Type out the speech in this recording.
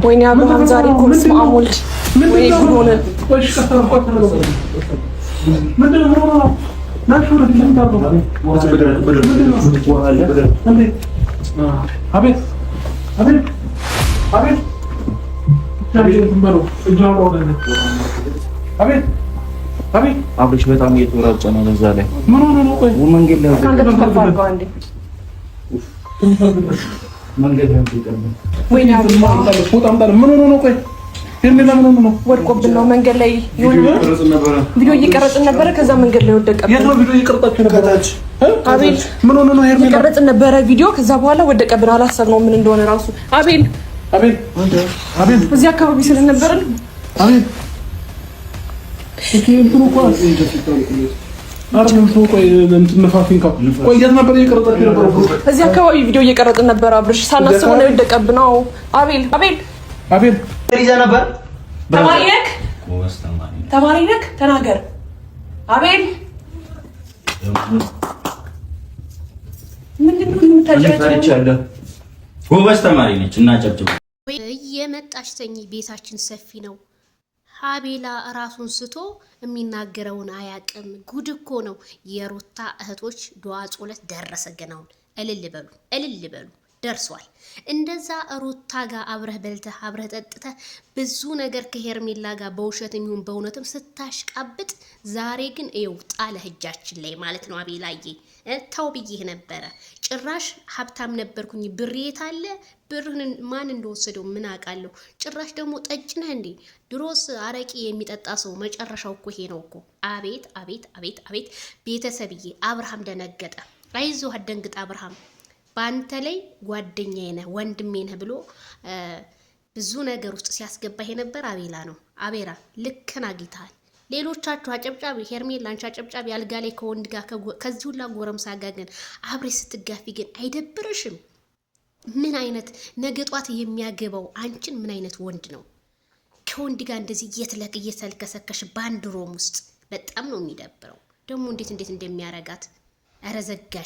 ወይኔ አብርሃም ዛሬ እኮ በስመ አብ ወልድ ወይኔ ጉድ ሆነ። አብርሽ በጣም እየተወራጨ ነው። በዛ ላይ ምን ሆነ ነው? ቆይ መንገድ ላይ መንገድ ወይኔ አብርሃም ምን ሆነ ነው? ቆይ ሄርሜላ ምን ሆነ ነው? ወድቆብን ነው መንገድ ላይ የሆነ ቪዲዮ እየቀረጽን ነበረ። ከዛ መንገድ ላይ ወደቀብን። የት ነው ቪዲዮ እየቀረጻችሁ ነበር? አቤል ምን ሆነ ነው? ሄርሜላ እየቀረጽን ነበረ ቪዲዮ። ከዛ በኋላ ወደቀብን። አላሰብነው ምን እንደሆነ ራሱ። አቤል እዚህ አካባቢ ስለነበረን አቤል እንትኑ እኮ እዚህ አካባቢ ቪዲዮ እየቀረጽን ነበር። አብርሽ ሳናስበው ነው የወደቀብን። አቤል ተማሪ ነህ? ተናገር አቤል። ምንድነው የምታጨበጭበው? ጎበዝ ተማሪ ነች እና ጨብጭቡ። እየመጣሽ ተኝ፣ ቤታችን ሰፊ ነው። አቤላ ራሱን ስቶ የሚናገረውን አያቅም። ጉድ እኮ ነው። የሩታ እህቶች ዱዓ ጾለት ደረሰ። ገናውን እልል በሉ ደርሷል። እንደዛ ሩታ ጋር አብረህ በልተህ አብረህ ጠጥተህ ብዙ ነገር ከሄርሜላ ጋር በውሸት የሚሆን በእውነትም ስታሽቃብጥ፣ ዛሬ ግን ይኸው ጣለህ እጃችን ላይ ማለት ነው። አቤላዬ ተው ብዬህ ነበረ። ጭራሽ ሀብታም ነበርኩኝ ብር የት አለ? ብርህን ማን እንደወሰደው ምን አውቃለሁ? ጭራሽ ደግሞ ጠጭ ነህ እንዴ? ድሮስ አረቂ የሚጠጣ ሰው መጨረሻው እኮ ይሄ ነው እኮ። አቤት አቤት አቤት አቤት! ቤተሰብዬ አብርሃም ደነገጠ። አይዞህ አትደንግጥ አብርሃም፣ በአንተ ላይ ጓደኛዬ ነህ ወንድሜ ነህ ብሎ ብዙ ነገር ውስጥ ሲያስገባህ የነበር አቤላ ነው። አቤላ ልክን አግኝተሃል። ሌሎቻችሁ አጨብጫቢ፣ ሄርሜላ አንቺ አጨብጫቢ አልጋ ላይ ከወንድ ጋር ከዚህ ሁላ ጎረምሳ ጋር ግን አብሬ ስትጋፊ ግን አይደብርሽም? ምን አይነት ነገ ጧት የሚያገባው አንቺን ምን አይነት ወንድ ነው ከወንድ ጋር እንደዚህ እየተልከሰከሽ በአንድ ሮም ውስጥ? በጣም ነው የሚደብረው። ደግሞ እንዴት እንደሚያረጋት ኧረ ዘጋሽ